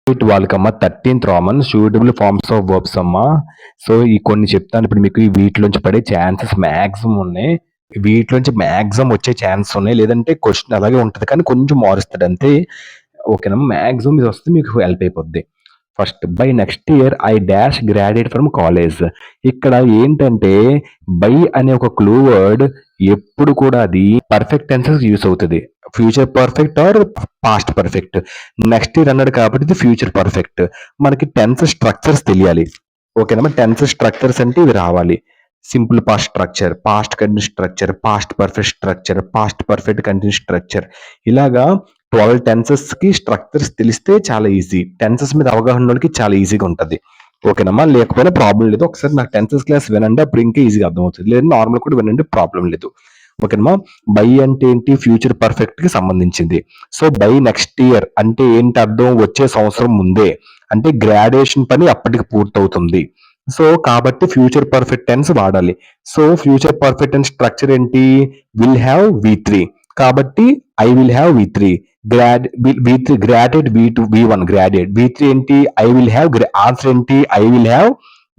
వాళ్ళకమ్మా 13th రామన్ suitable forms of verbs అమ్మా. So ఈ కొన్ని చెప్తాను ఇప్పుడు మీకు. వీటిలోంచి పడే ఛాన్సెస్ మాక్సిమం ఉన్నాయి. వీటిలోంచి మాక్సిమం వచ్చే ఛాన్స్ ఉన్నాయి. లేదంటే క్వశ్చన్ అలాగే ఉంటది కానీ కొంచెం మారుస్తాడు అంతే. ఓకేనా, మాక్సిమం ఇది వస్తే మీకు హెల్ప్ అయిపోద్ది. First, by next year I dash graduate from college. ఇక్కడ ఏంటంటే బై అనే ఒక క్లూ వర్డ్ ఎప్పుడు కూడా అది పర్ఫెక్ట్ టెన్సెస్ యూస్ అవుతుంది. Future perfect or past perfect. Next year అన్నాడు కాబట్టి ఇది ఫ్యూచర్ పర్ఫెక్ట్. మనకి టెన్స్ స్ట్రక్చర్స్ తెలియాలి. ఓకేనా, టెన్స్ స్ట్రక్చర్స్ అంటే ఇవి రావాలి. Simple past structure, past continuous structure, past perfect structure, past perfect continuous structure. ఇలాగా 12 టెన్సెస్ కి స్ట్రక్చర్స్ తెలిస్తే చాలా ఈజీ. టెన్సెస్ మీద అవగాహన ఉన్నోడికి చాలా ఈజీగా ఉంటది. ఓకేనమ్మా, లేకపోయినా ప్రాబ్లం లేదు. ఒకసారి నాకు టెన్సెస్ క్లాస్ వినండి, అప్పుడు ఇంకా ఈజీగా అర్థమవుతుంది. లేదు నార్మల్ కూడా వినండి, ప్రాబ్లం లేదు. ఓకేనమ్మా, బై అంటే ఏంటి? ఫ్యూచర్ పర్ఫెక్ట్ కి సంబంధించింది. సో బై నెక్స్ట్ ఇయర్ అంటే ఏంటి అర్థం? వచ్చే సంవత్సరం ముందే, అంటే గ్రాడ్యుయేషన్ పని అప్పటికి పూర్తవుతుంది. సో కాబట్టి ఫ్యూచర్ పర్ఫెక్ట్ టెన్స్ వాడాలి. So future perfect tense structure ఏంటి? Will have V3. కాబట్టి I will have V3. V3 graduate, V1 graduate, V3 ఏంటి? I will have. ఆన్సర్ ఏంటి? I will have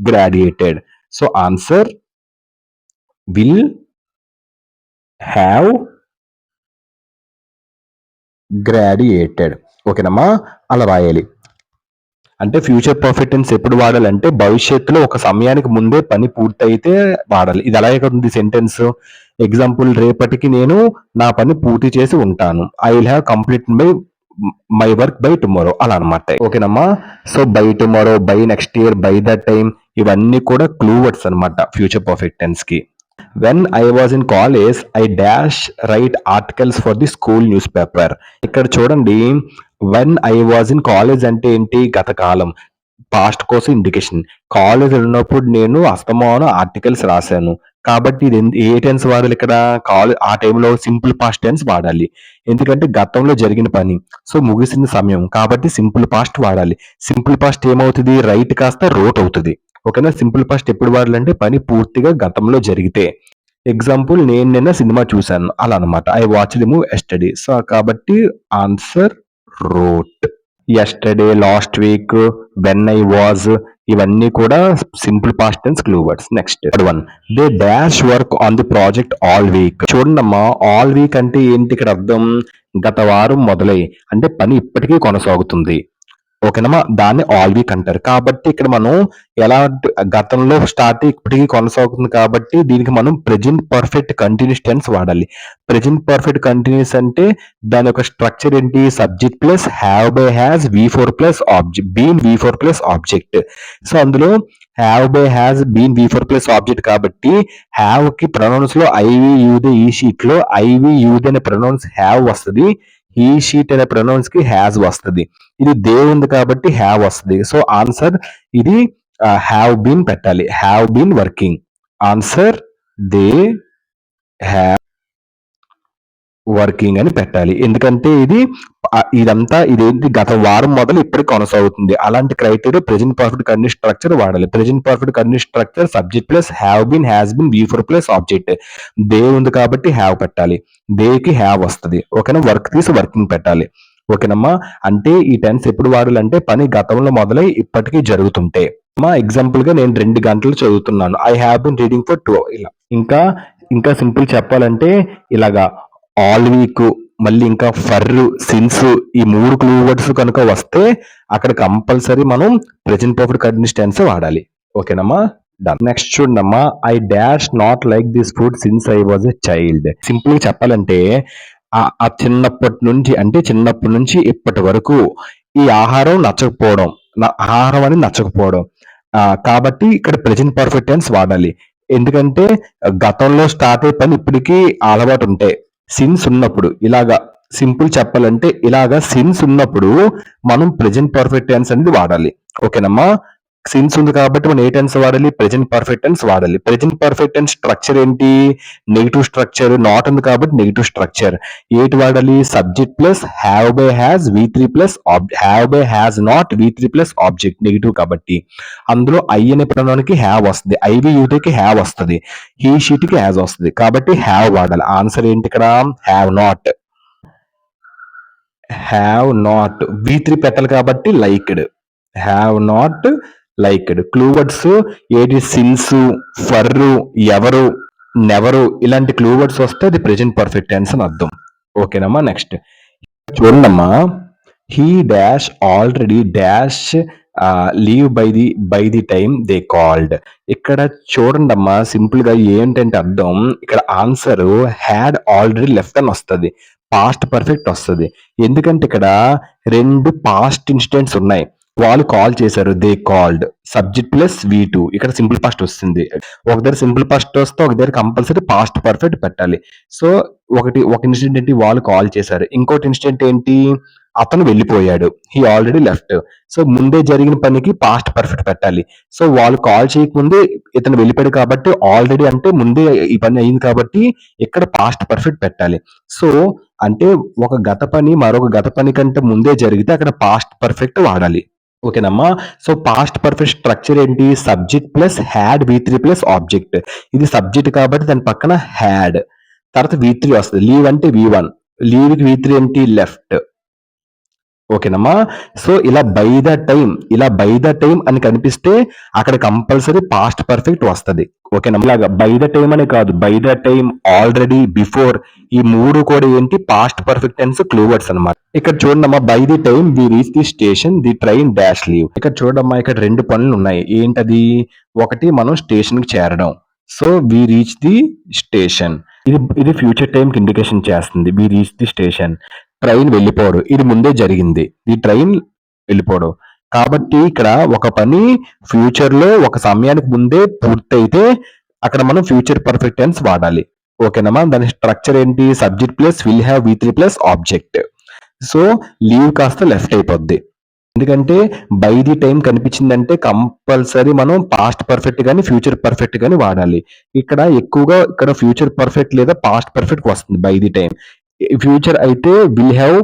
graduated. So answer will have graduated. ఓకేనమ్మా, అలా రాయాలి. అంటే future perfect tense ఎప్పుడు వాడాలంటే భవిష్యత్తులో ఒక సమయానికి ముందే పని పూర్తయితే వాడాలి. ఇది అలాగే ఉంది సెంటెన్స్. ఎగ్జాంపుల్, రేపటికి నేను నా పని పూర్తి చేసి ఉంటాను. I will have complete my work by tomorrow, అలా అనమాట. ఓకేనమ్మా, so by tomorrow, by next year, by the time, ఇవన్నీ కూడా క్లూ వర్డ్స్ అనమాట ఫ్యూచర్ పర్ఫెక్ట్ టెన్స్ కి. When I was in college I dash right articles for the school news paper. ఇక్కడ చూడండి, when I was in college అంటే ఏంటి? గత కాలం, past కోసం ఇండికేషన్. కాలేజ్ ఉన్నప్పుడు నేను అస్తమానం ఆర్టికల్స్ రాశాను. కాబట్టి ఇది ఏ టెన్స్ వాడాలి ఇక్కడ? ఆ టైంలో సింపుల్ పాస్ట్ టెన్స్ వాడాలి. ఎందుకంటే గతంలో జరిగిన పని, సో ముగిసిన సమయం కాబట్టి సింపుల్ పాస్ట్ వాడాలి. సింపుల్ పాస్ట్ ఏమవుతుంది? రైట్ కాస్త రోట్ అవుతుంది. ఓకేనా, సింపుల్ పాస్ట్ ఎప్పుడు వాడాలంటే పని పూర్తిగా గతంలో జరిగితే. ఎగ్జాంపుల్, నేను నిన్న సినిమా చూశాను, అలా అనమాట. I watch the movie yesterday. So కాబట్టి answer wrote. Yesterday, last week, when I was, ఇవన్నీ కూడా simple past tense clue words. Next one, they dash work on the project all week. చూడండమ్మా, all week అంటే ఏంటి ఇక్కడ అర్థం? గత వారం మొదలై, అంటే పని ఇప్పటికీ కొనసాగుతుంది. ఓకేనమ్మా, దాన్ని ఆల్ వీక్ అంటారు. కాబట్టి ఇక్కడ మనం ఎలా గతంలో స్టార్ట్ ఇప్పటికీ కొనసాగుతుంది కాబట్టి దీనికి మనం ప్రెజెంట్ పర్ఫెక్ట్ కంటిన్యూస్ టెన్స్ వాడాలి. ప్రెజెంట్ పర్ఫెక్ట్ కంటిన్యూస్ అంటే దాని యొక్క స్ట్రక్చర్ ఏంటి? Subject plus have by has V4 plus object, been V4 plus object. So అందులో have by has been V4 plus object కాబట్టి హ్యావ్ కి ప్రొనౌన్స్ లో ఐవి యూదే, ఈ షీట్ లో ఐవి యూదే అనే ప్రొనౌన్స్ హ్యావ్ వస్తుంది. ఈ షీట్ అనే ప్రొనౌన్స్ కి హ్యాస్ వస్తుంది. ఇది దే ఉంది కాబట్టి హ్యావ్ వస్తుంది. సో ఆన్సర్ ఇది హ్యావ్ బీన్ పెట్టాలి. Have been working. Answer they have working అని పెట్టాలి. ఎందుకంటే ఇదంతా ఇదేంటి? గత వారం మొదలు ఇప్పటికి కొనసాగుతుంది. అలాంటి criteria present perfect continuous structure వాడాలి. Present perfect continuous structure subject plus have been, has been, V4 plus object. They ఉంది కాబట్టి హ్యావ్ పెట్టాలి. దేకి హ్యావ్ వస్తుంది. ఓకేనా, వర్క్ తీసి వర్కింగ్ పెట్టాలి. ఓకేనమ్మా, అంటే ఈ టెన్స్ ఎప్పుడు వాడాలంటే పని గతంలో మొదలై ఇప్పటికీ జరుగుతుంటే. మా ఎగ్జాంపుల్ గా నేను 2 గంటలు చదువుతున్నాను. I have been reading for 2. ఇలా ఇంకా ఇంకా సింపుల్ చెప్పాలంటే ఇలాగా ఆల్ వీక్, మళ్ళీ ఇంకా ఫర్, సిన్స్, ఈ 3 క్లూ వర్డ్స్ కనుక వస్తే అక్కడ కంపల్సరీ మనం ప్రెజెంట్ పర్ఫెక్ట్ కంటిన్యూస్ టెన్స్ వాడాలి. ఓకేనమ్మా, డన్. నెక్స్ట్ చూడమ్మా, I dash not like this food since I was a child. Simple గా చెప్పాలంటే ఆ చిన్నప్పటి నుంచి ఇప్పటి వరకు ఈ ఆహారం నచ్చకపోవడం, ఆహారం అని నచ్చకపోవడం. కాబట్టి ఇక్కడ ప్రెజెంట్ పర్ఫెక్ట్ టెన్స్ వాడాలి. ఎందుకంటే గతంలో స్టార్ట్ అయ్యే పని ఇప్పటికీ అలవాటు ఉంటాయి. సిన్స్ ఉన్నప్పుడు ఇలాగా సింపుల్ చెప్పాలంటే ఇలాగా సిన్స్ ఉన్నప్పుడు మనం ప్రెజెంట్ పర్ఫెక్ట్ టెన్స్ అనేది వాడాలి. ఓకేనమ్మా, సిన్స్ ఉంది కాబట్టి మనం ఏ టెన్స్ వాడాలి? ప్రెజెంట్ పర్ఫెక్ట్ టెన్స్ వాడాలి. ప్రెజెంట్ పర్ఫెక్ట్ టెన్స్ స్ట్రక్చర్ ఏంటి? Negative structure. నాట్ ఉంది కాబట్టి నెగిటివ్ స్ట్రక్చర్. ఏంటి వాడాలి? Subject plus have by has V3 plus have by has not V3 plus object, negative కాబట్టి. అందులో ఐ అనే ప్రొనౌన్కి హ్యావ్ వస్తుంది. ఐవి యూటీకి హ్యావ్ వస్తుంది. హీ షీట్ కి హ్యాస్ వస్తుంది. కాబట్టి హ్యావ్ వాడాలి. ఆన్సర్ ఏంటి ఇక్కడ? Have not. Have not V3 పెట్టాలి కాబట్టి liked. Have not liked. Clue words ఏది సిన్స్, ఫర్, ఎవరు, నెవరు ఇలాంటి క్లూ వర్డ్స్ వస్తే అది ప్రెజెంట్ పర్ఫెక్ట్ టెన్స్ అని అర్థం. ఓకేనమ్మా. నెక్స్ట్ చూడండమ్మా. He dash already dash leave by the time they called. ఇక్కడ చూడండమ్మా, సింపుల్ గా ఏంటంటే అర్థం, ఇక్కడ ఆన్సర్ హ్యాడ్ ఆల్రెడీ లెఫ్ట్ అని వస్తుంది, పాస్ట్ పర్ఫెక్ట్ వస్తుంది. ఎందుకంటే ఇక్కడ రెండు పాస్ట్ ఇన్స్టెంట్స్ ఉన్నాయి. వాళ్ళు కాల్ చేశారు, they called, subject plus V2. ఇక్కడ సింపుల్ పాస్ట్ వస్తుంది. ఒక దగ్గర సింపుల్ పాస్ట్ వస్తే ఒక దగ్గర కంపల్సరీ పాస్ట్ పర్ఫెక్ట్ పెట్టాలి. సో ఒక ఇన్సిడెంట్ ఏంటి, వాళ్ళు కాల్ చేశారు. ఇంకోటి ఇన్సిడెంట్ ఏంటి, అతను వెళ్ళిపోయాడు, హీ ఆల్రెడీ లెఫ్ట్. సో ముందే జరిగిన పనికి పాస్ట్ పర్ఫెక్ట్ పెట్టాలి. సో వాళ్ళు కాల్ చేయకముందే ఇతను వెళ్ళిపోయాడు కాబట్టి ఆల్రెడీ అంటే ముందే ఈ పని అయింది కాబట్టి ఇక్కడ పాస్ట్ పర్ఫెక్ట్ పెట్టాలి. సో అంటే ఒక గత పని మరొక గత పని కంటే ముందే జరిగితే అక్కడ పాస్ట్ పర్ఫెక్ట్ వాడాలి. ఓకేనమ్మా. సో పాస్ట్ పర్ఫెక్ట్ స్ట్రక్చర్ ఏంటి, subject plus had V3 plus object. ఇది సబ్జెక్ట్ కాబట్టి దాని పక్కన హ్యాడ్, తర్వాత V3 వస్తుంది. లీవ్ అంటే V1, లీవ్ కి V3 ఏంటి, లెఫ్ట్. ఓకేనమ్మా. సో ఇలా బై ద టైం అని కనిపిస్తే అక్కడ కంపల్సరీ పాస్ట్ పర్ఫెక్ట్ వస్తుంది. ఓకేనమ్మా. ఇలాగా బై ద టైం అనే కాదు, by the time, already, before, ఈ మూడు కూడా ఏంటి, past perfect tense clue words అనమాట. ఇక్కడ చూడమ్మా, by the time we reach the station the train dash leave. ఇక్కడ చూడమ్మా, ఇక్కడ రెండు పనులు ఉన్నాయి. ఏంటది, ఒకటి మనం స్టేషన్ కి చేరడం. So we reach the station, ఇది ఫ్యూచర్ టైం కి ఇండికేషన్ చేస్తుంది. We reach the station. Train వెళ్ళిపోవడం, ఇది ముందే జరిగింది, ఈ ట్రైన్ వెళ్ళిపోవడం. కాబట్టి ఇక్కడ ఒక పని ఫ్యూచర్ లో ఒక సమయానికి ముందే పూర్తయితే అక్కడ మనం ఫ్యూచర్ పర్ఫెక్ట్ టెన్స్ వాడాలి. ఓకేనమ్మా. దాని స్ట్రక్చర్ ఏంటి, subject plus will have V3 plus object. So leave కాస్త లెఫ్ట్ అయిపోద్ది. ఎందుకంటే బై ది టైం కనిపించిందంటే కంపల్సరీ మనం పాస్ట్ పర్ఫెక్ట్ గాని ఫ్యూచర్ పర్ఫెక్ట్ గాని వాడాలి. ఇక్కడ ఎక్కువగా ఇక్కడ ఫ్యూచర్ పర్ఫెక్ట్ లేదా పాస్ట్ పర్ఫెక్ట్ వస్తుంది బై ది టైం. ఫ్యూచర్ అయితే విల్ హ్యావ్,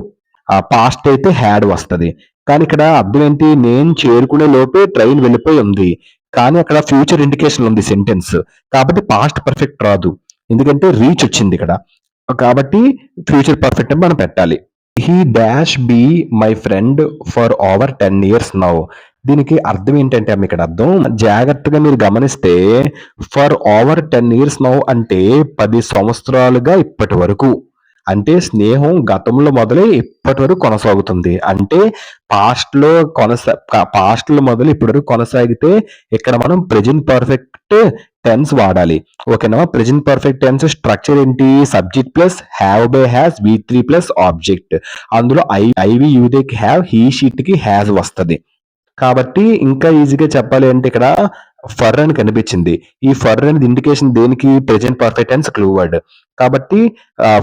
పాస్ట్ అయితే హ్యాడ్ వస్తది. కానీ ఇక్కడ అర్థం ఏంటి, నేను చేరుకునే లోపే ట్రైన్ వెళ్ళిపోయి ఉంది. కానీ అక్కడ ఫ్యూచర్ ఇండికేషన్ ఉంది సెంటెన్స్, కాబట్టి పాస్ట్ పర్ఫెక్ట్ రాదు. ఎందుకంటే రీచ్ వచ్చింది ఇక్కడ, కాబట్టి ఫ్యూచర్ పర్ఫెక్ట్ అని మనం పెట్టాలి. He dash be my friend for over 10 years now. దీనికి అర్థం ఏంటంటే అమ్మ, ఇక్కడ అర్థం జాగ్రత్తగా మీరు గమనిస్తే, ఫర్ ఓవర్ 10 years నౌ అంటే 10 సంవత్సరాలుగా ఇప్పటి వరకు. అంటే స్నేహం గతంలో మొదలై ఇప్పటి వరకు కొనసాగుతుంది. అంటే పాస్ట్ లో మొదలు ఇప్పటి వరకు కొనసాగితే ఇక్కడ మనం ప్రెజెంట్ పర్ఫెక్ట్ టెన్స్ వాడాలి. ఓకేనా. ప్రెజెంట్ పర్ఫెక్ట్ టెన్స్ స్ట్రక్చర్ ఏంటి, subject plus have by has V3 plus object. అందులో ఐవి యూదేకి హ్యావ్, హీ షీట్ కి హ్యాస్ వస్తది. కాబట్టి ఇంకా ఈజీగా చెప్పాలి అంటే ఇక్కడ ఫర్ అని కనిపించింది. ఈ ఫర్ అనేది ఇండికేషన్ దేనికి, present perfect tense clue word. కాబట్టి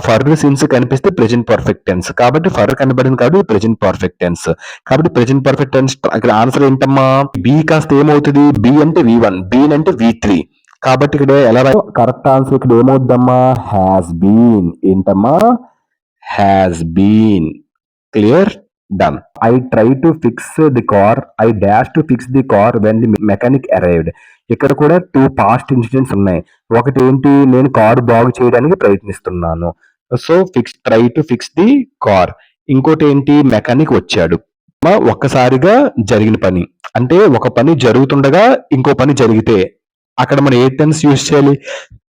ఫర్ సిన్స్ కనిపిస్తే ప్రెజెంట్ పర్ఫెక్ట్ టెన్స్, కాబట్టి ఫర్ కనబడింది కాబట్టి ప్రెజెంట్ పర్ఫెక్ట్ టెన్స్. కాబట్టి ప్రెజెంట్ పర్ఫెక్ట్ టెన్స్ ఇక్కడ ఆన్సర్ ఏంటమ్మా, బి కాస్త ఏమవుతుంది, బి అంటే V1, బి అంటే V3. కాబట్టి ఇక్కడ ఎలా కరెక్ట్ ఆన్సర్ ఇక్కడ ఏమవుద్దమ్మా, హ్యాస్ బీన్. ఏంటమ్మా, has been. Clear, done. I try to fix the car, I dash to fix the car when the mechanic arrived. ఇక్కడ కూడా 2 పాస్ట్ ఇన్సిడెంట్స్ ఉన్నాయి. ఒకటి ఏంటి, నేను కారు బాగు చేయడానికి ప్రయత్నిస్తున్నాను. So try to fix the car. ఇంకోటి ఏంటి, మెకానిక్ వచ్చాడు. ఒక్కసారిగా జరిగిన పని, అంటే ఒక పని జరుగుతుండగా ఇంకో పని జరిగితే అక్కడ మనం ఏ టెన్స్ యూజ్ చేయాలి,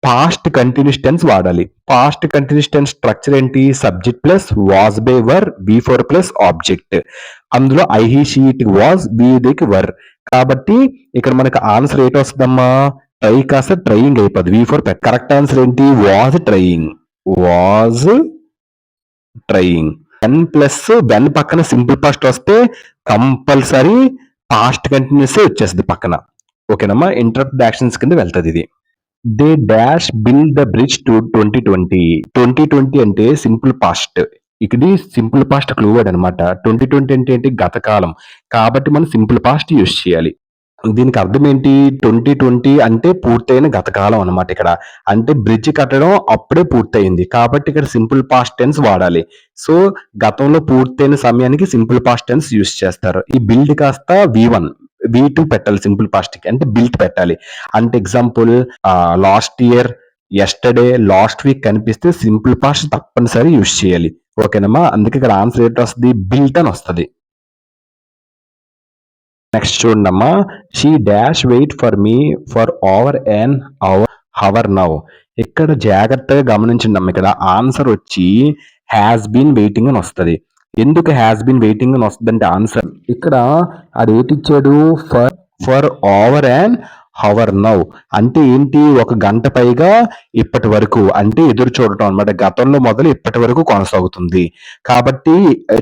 పాస్ట్ కంటిన్యూస్ టెన్స్ వాడాలి. పాస్ట్ కంటిన్యూస్ టెన్స్ స్ట్రక్చర్ ఏంటి, subject plus was by were V4 plus object. అందులో I he she it was, బి దికి వర్. కాబట్టి ఇక్కడ మనకు ఆన్సర్ ఏంటి వస్తుందమ్మా, ట్రై కాస్త ట్రయింగ్ అయిపోద్ది, V4. కరెక్ట్ ఆన్సర్ ఏంటి, was trying. Was trying. When పక్కన సింపుల్ పాస్ట్ వస్తే కంపల్సరీ పాస్ట్ కంటిన్యూస్ వచ్చేస్తుంది పక్కన. ఓకేనమ్మా. ఇంటరప్ట్ యాక్షన్స్ కింద వెళ్తుంది ఇది. They dash build the bridge to 2020. 2020 అంటే సింపుల్ పాస్ట్, ఇది సింపుల్ పాస్ట్ క్లూ వర్డ్ అనమాట. 2020 అంటే ఏంటి, గతకాలం, కాబట్టి మనం సింపుల్ పాస్ట్ యూజ్ చేయాలి. దీనికి అర్థం ఏంటి, 2020 అంటే పూర్తయిన గతకాలం అనమాట. ఇక్కడ అంటే బ్రిడ్జ్ కట్టడం అప్పుడే పూర్తయింది, కాబట్టి ఇక్కడ సింపుల్ పాస్ట్ టెన్స్ వాడాలి. సో గతంలో పూర్తయిన సమయానికి సింపుల్ పాస్ట్ టెన్స్ యూజ్ చేస్తారు. ఈ బిల్డ్ కాస్త V2 పెట్టాలి సింపుల్ పాస్ట్ కి, అంటే బిల్ట్ పెట్టాలి. అంటే example last year, yesterday, last week కనిపిస్తే సింపుల్ పాస్ట్ తప్పనిసరి యూజ్ చేయాలి. ఓకేనమ్మా. అందుకే ఇక్కడ ఆన్సర్ ఏంటి వస్తుంది, బిల్ట్ అని వస్తుంది. నెక్స్ట్ చూడండమ్మా, she dash wait for me for over an hour now. ఇక్కడ జాగ్రత్తగా గమనించండి అమ్మ, ఇక్కడ ఆన్సర్ వచ్చి హ్యాస్ బీన్ వెయిటింగ్ అని వస్తుంది. ఎందుకు హ్యాస్ బీన్ వెయిటింగ్ అని వస్తుంది అంటే ఆన్సర్ ఇక్కడ అది ఏంటి ఇచ్చాడు, for over and hour now అంటే ఏంటి, ఒక గంట పైగా ఇప్పటి వరకు అంటే ఎదురు చూడటం అన్నమాట. గతంలో మొదలు ఇప్పటి వరకు కొనసాగుతుంది కాబట్టి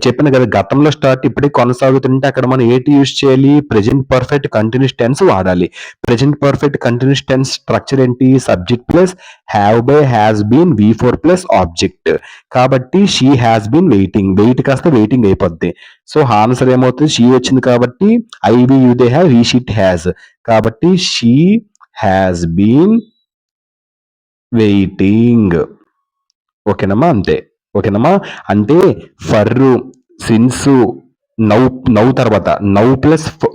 చెప్పిన కదా, గతంలో స్టార్ట్ ఇప్పటికి కొనసాగుతుంటే అక్కడ మనం ఏంటి యూజ్ చేయాలి, ప్రెజెంట్ పర్ఫెక్ట్ కంటిన్యూస్ టెన్స్ వాడాలి. Present perfect continuous tense structure ఏంటి, subject plus have by has been V4 plus object. కాబట్టి she has been waiting, wait కాస్త వెయిటింగ్ అయిపోద్ది. సో ఆన్సర్ ఏమవుతుంది, షీ వచ్చింది కాబట్టి I we you they have, he she it has. కాబట్టి she has been waiting. ఓకేనమ్మా, అంతే. ఓకేనమ్మా, అంటే ఫర్, సిన్స్, నౌ తర్వాత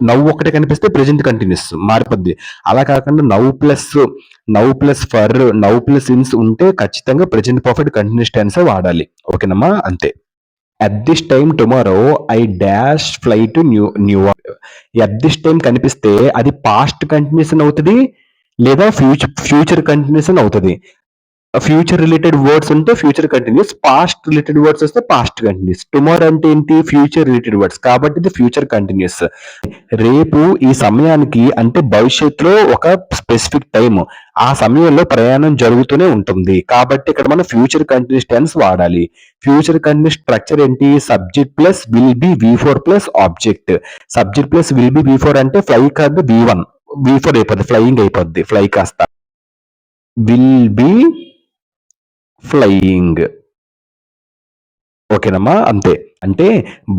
నౌ ఒకటే కనిపిస్తే ప్రెజెంట్ కంటిన్యూస్ మారిపోద్ది. అలా కాకుండా now plus for, now plus since ఉంటే ఖచ్చితంగా ప్రెజెంట్ పర్ఫెక్ట్ కంటిన్యూస్ టెన్స్ వాడాలి. ఓకేనమ్మా, అంతే. At this time tomorrow I dash fly to New York. At this time కనిపిస్తే అది పాస్ట్ కంటిన్యూషన్ అవుతుంది లేదా ఫ్యూచర్ కంటిన్యూషన్ అవుతుంది. ఫ్యూచర్ రిలేటెడ్ వర్డ్స్ ఉంటే future continuous, past related words వస్తే పాస్ట్ కంటిన్యూస్. టుమారో అంటే ఏంటి, ఫ్యూచర్ రిలేటెడ్ వర్డ్స్ కాబట్టి ఇది ఫ్యూచర్ కంటిన్యూస్. రేపు ఈ సమయానికి అంటే భవిష్యత్తులో ఒక స్పెసిఫిక్ టైం, ఆ సమయంలో ప్రయాణం జరుగుతూనే ఉంటుంది కాబట్టి ఇక్కడ మనం ఫ్యూచర్ కంటిన్యూస్ టెన్స్ వాడాలి. ఫ్యూచర్ కంటిన్యూస్ స్ట్రక్చర్ ఏంటి, subject plus will be V4 plus object. Subject plus will be V4 అంటే ఫ్లై కాదు V4 అయిపోద్ది, ఫ్లయింగ్ అయిపోద్ది, ఫ్లై కాస్త విల్ బి ఫ్లయింగ్. ఓకేనమ్మా, అంతే. అంటే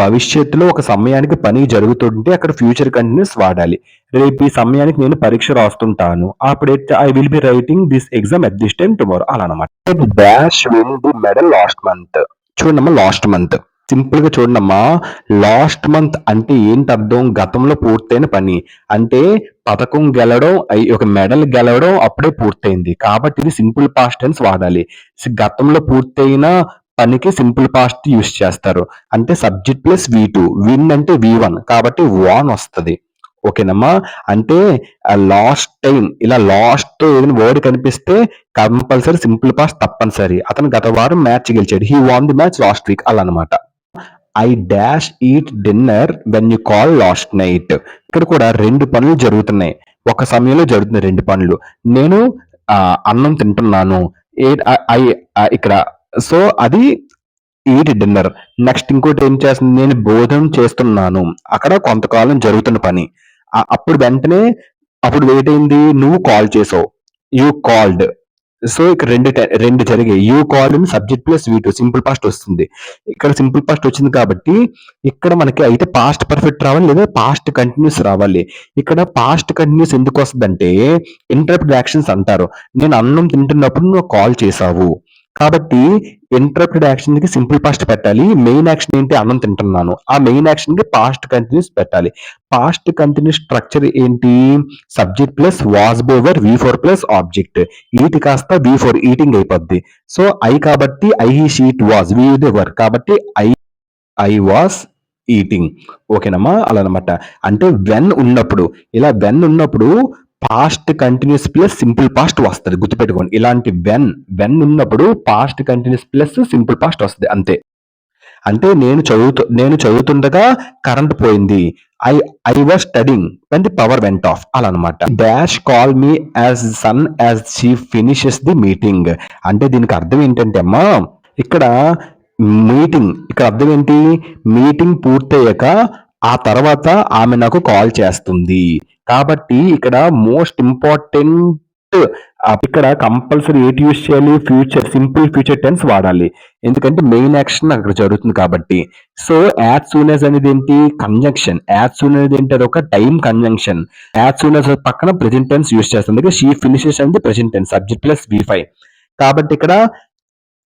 భవిష్యత్తులో ఒక సమయానికి పని జరుగుతుంటే అక్కడ ఫ్యూచర్ కంటిన్యూస్ వాడాలి. రేపు ఈ సమయానికి నేను పరీక్ష రాస్తుంటాను, అప్పుడు I will be writing this exam at this time tomorrow అలా అనమాట. Dash win the medal last month. చూడమ్మా, లాస్ట్ మంత్ సింపుల్ గా చూడమ్మా, లాస్ట్ మంత్ అంటే ఏంటి అర్థం, గతంలో పూర్తయిన పని. అంటే పథకం గెలవడం, ఒక మెడల్ గెలవడం అప్పుడే పూర్తయింది కాబట్టి ఇది సింపుల్ పాస్ట్ టెన్స్ వాడాలి. గతంలో పూర్తయిన పనికి సింపుల్ పాస్ట్ యూస్ చేస్తారు. అంటే సబ్జెక్ట్ ప్లస్ V2, విన్ అంటే V1 కాబట్టి వాన్ వస్తుంది. ఓకేనమ్మా, అంటే లాస్ట్ టైం ఇలా లాస్ట్ తో ఏదైనా వర్డ్ కనిపిస్తే కంపల్సరీ సింపుల్ పాస్ట్ తప్పనిసరి. అతను గత వారం మ్యాచ్ గెలిచాడు, he won the match last week అలా అనమాట. I dash eat dinner when you call last night. ఇక్కడ కూడా రెండు పనులు జరుగుతున్నాయి, ఒక సమయంలో జరుగుతున్నాయి రెండు పనులు. నేను అన్నం తింటున్నాను, ఇక్కడ సో అది ఈట్ డిన్నర్. నెక్స్ట్ ఇంకోటి ఏం చేస్తుంది, నేను భోజనం చేస్తున్నాను, అక్కడ కొంతకాలం జరుగుతున్న పని. అప్పుడు వెంటనే అప్పుడు వెయిట్ అయింది, నువ్వు కాల్ చేసావు, యూ కాల్డ్. సో ఇక్కడ రెండు జరిగాయి. You called subject plus V2 simple past వస్తుంది. ఇక్కడ సింపుల్ పాస్ట్ వచ్చింది కాబట్టి ఇక్కడ మనకి అయితే పాస్ట్ పర్ఫెక్ట్ రావాలి లేదా పాస్ట్ కంటిన్యూస్ రావాలి. ఇక్కడ పాస్ట్ కంటిన్యూస్ ఎందుకు వస్తుందంటే ఇంటరప్టెడ్ యాక్షన్స్ అంటారు. నేను అన్నం తింటున్నప్పుడు నువ్వు కాల్ చేసావు కాబట్టి ఇంటరప్టెడ్ యాక్షన్ కి సింపుల్ పాస్ట్ పెట్టాలి. మెయిన్ యాక్షన్ ఏంటి, అన్నం తింటున్నాను, ఆ మెయిన్ యాక్షన్ కి పాస్ట్ కంటిన్యూస్ పెట్టాలి. పాస్ట్ కంటిన్యూస్ స్ట్రక్చర్ ఏంటి, subject plus was by were V4 plus object. Eat కాస్త V4 ఈటింగ్ అయిపోద్ది. సో ఐ కాబట్టి I he she it was, we they were కాబట్టి ఐ వాస్ ఈటింగ్. ఓకేనమ్మా, అలా అనమాట. అంటే వెన్ ఉన్నప్పుడు ఇలా వెన్ ఉన్నప్పుడు past continuous plus simple past వస్తుంది, గుర్తుపెట్టుకోండి. ఇలాంటి వెన్ ఉన్నప్పుడు past continuous plus simple past వస్తుంది అంతే. అంటే నేను చదువుతుండగా కరెంట్ పోయింది, I was studying when the power went off అలా అనమాట. Dash call me as soon as she finishes the meeting. అంటే దీనికి అర్థం ఏంటంటే అమ్మా, ఇక్కడ ఇక్కడ అర్థం ఏంటి, మీటింగ్ పూర్తయ్యాక ఆ తర్వాత ఆమె నాకు కాల్ చేస్తుంది. కాబట్టి ఇక్కడ మోస్ట్ ఇంపార్టెంట్ ఇక్కడ కంపల్సరీ ఏంటి యూస్ చేయాలి, సింపుల్ ఫ్యూచర్ టెన్స్ వాడాలి. ఎందుకంటే మెయిన్ యాక్షన్ అక్కడ జరుగుతుంది కాబట్టి. సో యాజ్ సూన్ యాజ్ అనేది ఏంటి, కంజంక్షన్. యాజ్ సూన్ అనేది ఏంటి, అది ఒక time conjunction. As soon as పక్కన ప్రెజెంట్ టెన్స్ యూస్ చేస్తుంది. షీ ఫినిషెస్ అనేది present tense, subject plus V5. కాబట్టి ఇక్కడ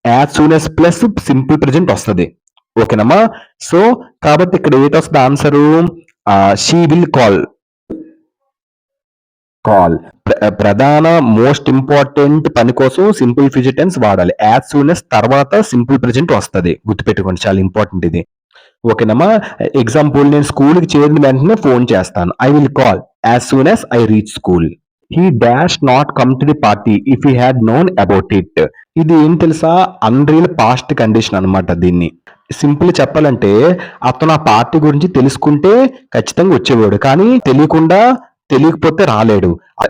as soon as plus simple present వస్తుంది. ఓకేనమ్మా, సో కాబట్టి ఇక్కడ ఏంటి వస్తుంది answer, she will call call. ప్రధాన మోస్ట్ ఇంపార్టెంట్ పని కోసం సింపుల్ ఫ్యూచర్ టెన్స్ వాడాలి. యాజ్ సూన్ as తర్వాత సింపుల్ ప్రెజెంట్ వస్తది. గుర్తుపెట్టుకోండి, చాలా ఇంపార్టెంట్ ఇది. ఓకేనమ్మా. ఎగ్జాంపుల్, నేను స్కూల్‌కి చేరిన వెంటనే ఫోన్ చేస్తాను. I will call as soon as I reach school. He dash not come to the party if he had known about it. ఇది ఏం తెలుసా? అన్‌రియల్ పాస్ట్ కండిషన్ అన్నమాట దీన్ని. సింపుల్ చెప్పాలంటే, అతను ఆ పార్టీ గురించి తెలుసుకుంటే ఖచ్చితంగా వచ్చేవాడు. కానీ తెలియకపోతే రాలేడు.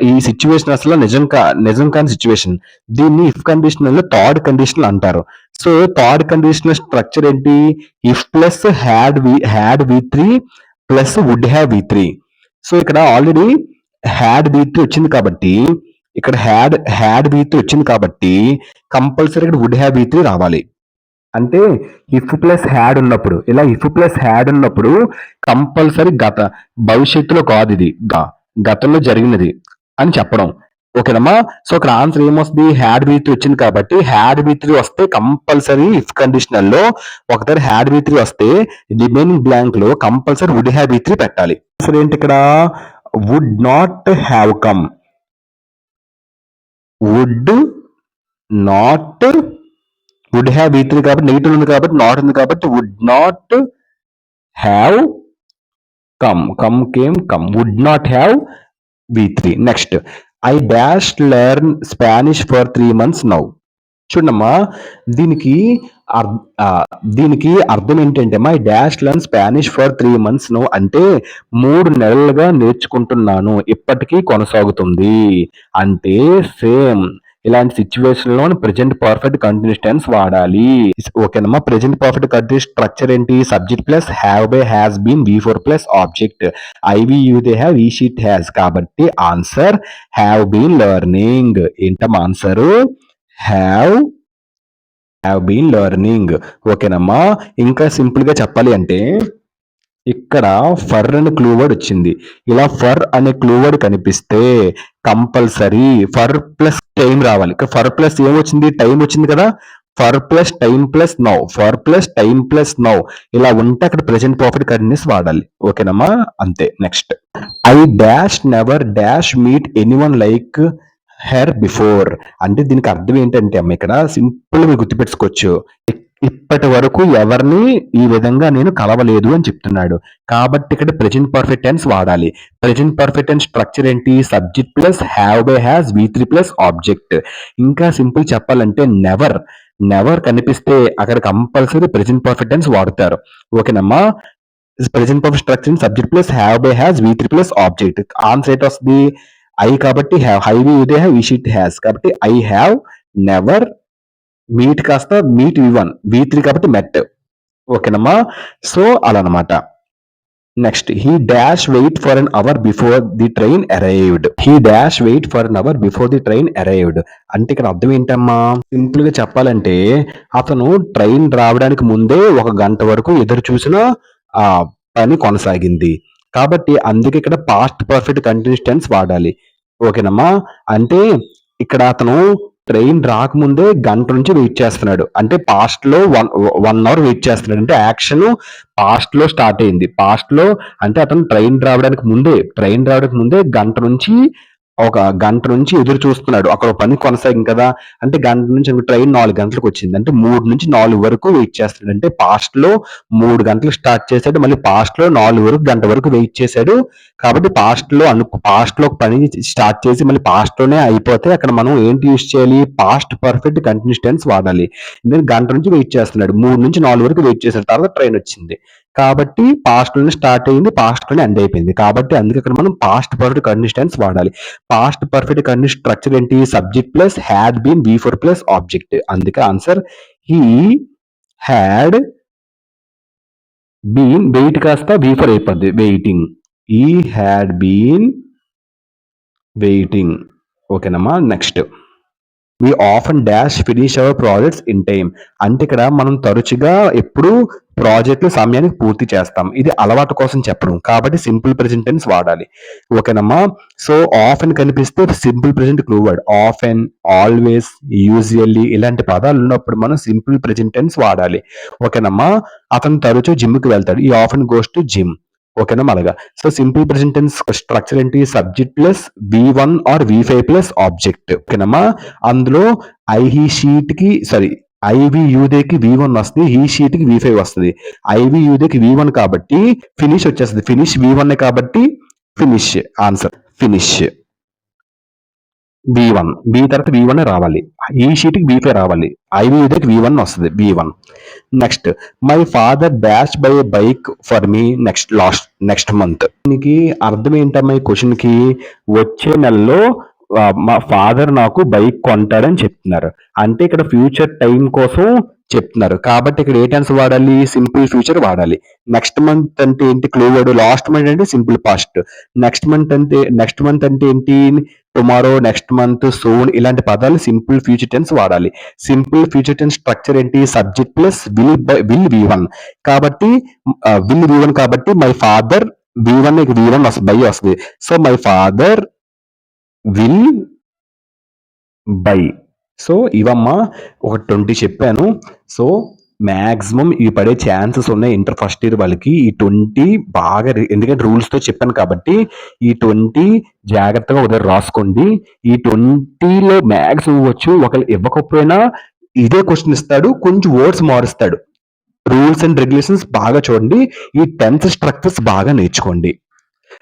ఈ సిట్యుయేషన్ అసలు నిజం కాని సిట్యుయేషన్. దీన్ని ఇఫ్ కండిషనల్ థర్డ్ కండిషనల్ అంటారు. సో థర్డ్ కండిషనల్ స్ట్రక్చర్ ఏంటి? If plus had V three plus would have V three. So ఇక్కడ ఆల్రెడీ హ్యాడ్ వి త్రీ వచ్చింది కాబట్టి, ఇక్కడ హ్యాడ్ వి త్రీ వచ్చింది కాబట్టి కంపల్సరీ ఇక్కడ వుడ్ హ్యావ్ వి త్రీ రావాలి. అంటే ఇఫ్ ప్లస్ హ్యాడ్ ఉన్నప్పుడు, ఇలా ఇఫ్ ప్లస్ హ్యాడ్ ఉన్నప్పుడు కంపల్సరీ భవిష్యత్తులో కాదు, ఇది గతంలో జరిగినది అని చెప్పడం. ఓకేనమ్మా. సో ఇక్కడ ఆన్సర్ ఏమొస్తుంది? హ్యాడ్ బీ త్రీ వచ్చింది కాబట్టి హ్యాడ్ బీ త్రీ వస్తే కంపల్సరీ ఇఫ్ కండిషనల్ లో ఒకసారి హ్యాడ్ బీ త్రీ వస్తే రిమైనింగ్ బ్లాంక్ లో compulsory would have V three పెట్టాలి. ఆన్సర్ ఏంటి ఇక్కడ? Would not have come. Would not, would have V three కాబట్టి నెగిటివ్ ఉంది కాబట్టి నాట్ ఉంది కాబట్టి would not have come would not have V3. Next, I dash learn Spanish for 3 months now. చూడమ్మా, దీనికి అర్థం ఏంటంటే, my dash learn Spanish for 3 months now అంటే 3 నెలలుగా నేర్చుకుంటున్నాను, ఇప్పటికీ కొనసాగుతుంది. అంటే సేమ్ ఇలాంటి సిచ్యువేషన్ లో ప్రెజెంట్ పర్ఫెక్ట్ కంటిన్యూస్ టెన్స్ వాడాలి. ఓకేనమ్మా. ప్రెజెంట్ పర్ఫెక్ట్ కంటిన్యూస్ స్ట్రక్చర్ ఏంటి? Subject plus have by has been V4 plus object. I we you they have he she it has కాబట్టి ఆన్సర్ హ్యావ్ బీన్ లెర్నింగ్. ఏంటమ్మా ఆన్సర్? Have been learning. ఓకేనమ్మా. ఇంకా simple గా చెప్పాలి అంటే, ఇక్కడ ఫర్ అనే క్లూ వర్డ్ వచ్చింది. ఇలా ఫర్ అనే క్లూ వర్డ్ కనిపిస్తే కంపల్సరీ ఫర్ ప్లస్ టైం రావాలి. ఇక్కడ ఫర్ ప్లస్ ఏమొచ్చింది? టైం వచ్చింది కదా. For plus time plus now, for plus time plus now ఇలా ఉంటే అక్కడ ప్రెజెంట్ పర్ఫెక్ట్ కంటిన్యూస్ వాడాలి. ఓకేనమ్మా. అంతే. Next, I dash never dash meet anyone like her before. అంటే దీనికి అర్థం ఏంటంటే అమ్మ, ఇక్కడ సింపుల్ గా గుర్తుపెట్టుకోవచ్చు, ఇప్పటి వరకు ఎవరిని ఈ విధంగా నేను కలవలేదు అని చెప్తున్నాడు. కాబట్టి ఇక్కడ ప్రెజెంట్ పర్ఫెక్ట్ టెన్స్ వాడాలి. ప్రెజెంట్ పర్ఫెక్ట్ టెన్స్ స్ట్రక్చర్ ఏంటి? Subject plus have by has V3 plus object. ఇంకా సింపుల్ చెప్పాలంటే, నెవర్ కనిపిస్తే అక్కడ కంపల్సరీ ప్రెజెంట్ పర్ఫెక్ట్ టెన్స్ వాడతారు. ఓకేనమ్మా. Present perfect structure subject plus have by has V3 plus object. Answer ఏంటి వస్తుంది? ఐ కాబట్టి have, I we they have, he she it has కాబట్టి ఐ హ్యావ్ నెవర్. మీట్ కాస్త మీట్ V3 కాబట్టి met. ఓకేనమ్మా. So అలా అనమాట. Next, he dash wait for an hour before the train arrived. He dash wait for an hour before the train arrived అంటే ఇక్కడ అర్థం ఏంటమ్మా? సింపుల్ గా చెప్పాలంటే, అతను ట్రైన్ రావడానికి ముందే 1 గంట వరకు ఎదురు చూసిన ఆ పని కొనసాగింది. కాబట్టి అందుకే ఇక్కడ పాస్ట్ పర్ఫెక్ట్ కంటిన్యూస్ టెన్స్ వాడాలి. ఓకేనమ్మా. అంటే ఇక్కడ అతను ట్రైన్ రాకముందే గంట నుంచి వెయిట్ చేస్తున్నాడు. అంటే పాస్ట్ లో 1 hour వెయిట్ చేస్తున్నాడు. అంటే యాక్షన్ పాస్ట్ లో స్టార్ట్ అయింది. పాస్ట్ లో అంటే అతను ట్రైన్ రావడానికి ముందే ఒక గంట నుంచి ఎదురు చూస్తున్నాడు. అక్కడ పని కొనసాగింది కదా. అంటే గంట నుంచి ట్రైన్ 4 గంటలకు వచ్చింది. అంటే 3 నుంచి 4 వరకు వెయిట్ చేస్తున్నాడు. అంటే పాస్ట్ లో 3 గంటలకు స్టార్ట్ చేశాడు, మళ్ళీ పాస్ట్ లో 4 గంట వరకు వెయిట్ చేశాడు. కాబట్టి పాస్ట్ లో పని స్టార్ట్ చేసి మళ్ళీ పాస్ట్ లోనే అయిపోతే అక్కడ మనం ఏంటి యూజ్ చేయాలి? పాస్ట్ పర్ఫెక్ట్ కంటిన్యూస్ టెన్స్ వాడాలి. ఎందుకంటే గంట నుంచి వెయిట్ చేస్తున్నాడు, 3 నుంచి 4 వరకు వెయిట్ చేశాడు, తర్వాత ట్రైన్ వచ్చింది. కాబట్టి పాస్ట్ లోనే స్టార్ట్ అయింది, పాస్ట్ లోనే ఎండ్ అయిపోయింది. కాబట్టి అందుకే ఇక్కడ మనం పాస్ట్ పర్ఫెక్ట్ కంటిన్యూస్ టెన్స్ వాడాలి. పాస్ట్ పర్ఫెక్ట్ కంటిన్యూస్ స్ట్రక్చర్ ఏంటి? Subject plus had been V4 plus object. అందుకే answer he had been, wait కాస్త V4 అయిపోద్ది, waiting. He had been waiting. ఓకేనమ్మా. Next, we often dash finish our projects in time అంటే ఇక్కడ మనం తరచుగా ఎప్పుడు ప్రాజెక్టులు సమయానికి పూర్తి చేస్తాం. ఇది అలవాటు కోసం చెప్పడం కాబట్టి సింపుల్ ప్రెజెంట్ టెన్స్ వాడాలి. ఓకేనమ్మా. సో ఆఫెన్ కనిపిస్తే simple present clue word. Often, always, usually ఇలాంటి పదాలు ఉన్నప్పుడు మనం సింపుల్ ప్రెజెంట్ టెన్స్ వాడాలి. ఓకేనమ్మా. అతను తరచూ జిమ్ కి వెళ్తాడు. ఈ ఆఫెన్ గోస్ టు జిమ్. ఓకేనా అలాగా. So simple present tense structure ఏంటి? Subject plus V1 or V5 plus object. ఓకేనమ్మా. అందులో ఐ హీ షీట్ కి సారీ ఐవి యూదేకి V1 వస్తుంది, హీ షీట్ కి V5 వస్తుంది. ఐవి యూదేకి V1 కాబట్టి ఫినిష్ వచ్చేస్తుంది. ఫినిష్ V1 కాబట్టి finish answer finish. V1 B తర్వాత V1 రావాలి. ఈ షీట్ కి V5 రావాలి. ఐవి యూదేకి V1 వస్తుంది. V1. Next my father dash by A bike for me next month. దీనికి అర్థం ఏంటమ్మా ఈ క్వశ్చన్ కి? వచ్చే నెలలో మా ఫాదర్ నాకు బైక్ కొంటాడని చెప్తున్నారు. అంటే ఇక్కడ ఫ్యూచర్ టైం కోసం చెప్తున్నారు. కాబట్టి ఇక్కడ ఏ టెన్స్ వాడాలి? సింపుల్ ఫ్యూచర్ వాడాలి. నెక్స్ట్ మంత్ అంటే ఏంటి? Clue word. లాస్ట్ మంత్ అంటే సింపుల్ పాస్ట్. నెక్స్ట్ మంత్ అంటే ఏంటి? టుమారో, నెక్స్ట్ మంత్, సూన్ ఇలాంటి పదాలు సింపుల్ ఫ్యూచర్ టెన్స్ వాడాలి. సింపుల్ ఫ్యూచర్ టెన్స్ స్ట్రక్చర్ ఏంటి? సబ్జెక్ట్ ప్లస్ విల్ V1 కాబట్టి విల్ V1 కాబట్టి మై ఫాదర్ V1 వస్తుంది, బై వస్తుంది. So my father will buy. So ఇవమ్మా ఒక 20 చెప్పాను. సో మాక్సిమం ఇవి పడే ఛాన్సెస్ ఉన్నాయి ఇంటర్ ఫస్ట్ ఇయర్ వాళ్ళకి. ఈ 20 బాగా ఎందుకంటే రూల్స్ తో చెప్పాను కాబట్టి ఈ 20 జాగ్రత్తగా ఉదయం రాసుకోండి. ఈ 20లో మ్యాక్స్ ఇవ్వచ్చు. ఒకళ్ళు ఇవ్వకపోయినా ఇదే క్వశ్చన్ ఇస్తాడు, కొంచెం వర్డ్స్ మారుస్తాడు. రూల్స్ అండ్ రెగ్యులేషన్స్ బాగా చూడండి. ఈ టెన్స్ స్ట్రక్చర్స్ బాగా నేర్చుకోండి.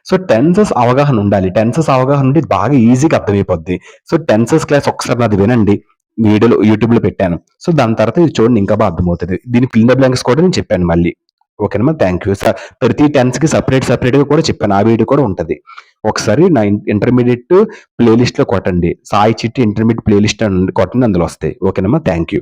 సో టెన్సెస్ అవగాహన ఉండాలి. టెన్సెస్ అవగాహన ఉంటే బాగా ఈజీగా అర్థమైపోద్ది. సో టెన్సెస్ క్లాస్ ఒకసారి నాది వినండి, వీడియోలో యూట్యూబ్ లో పెట్టాను. సో దాని తర్వాత ఇది చూడండి, ఇంకా బాగా అర్థమవుతుంది. దీని ఫిల్ ద బ్లాంక్స్ కూడా నేను చెప్పాను మళ్ళీ. ఓకేనమ్మా, థ్యాంక్ యూ సార్. ప్రతి టెన్స్ కి సపరేట్ గా కూడా చెప్పాను, ఆ వీడియో కూడా ఉంటది. ఒకసారి నా ఇంటర్మీడియట్ ప్లేలిస్ట్ లో కొట్టండి, సాయి చిట్టి ఇంటర్మీడియట్ ప్లేలిస్ట్ కొట్టండి, అందులో వస్తాయి. ఓకేనమ్మా, థ్యాంక్ యూ.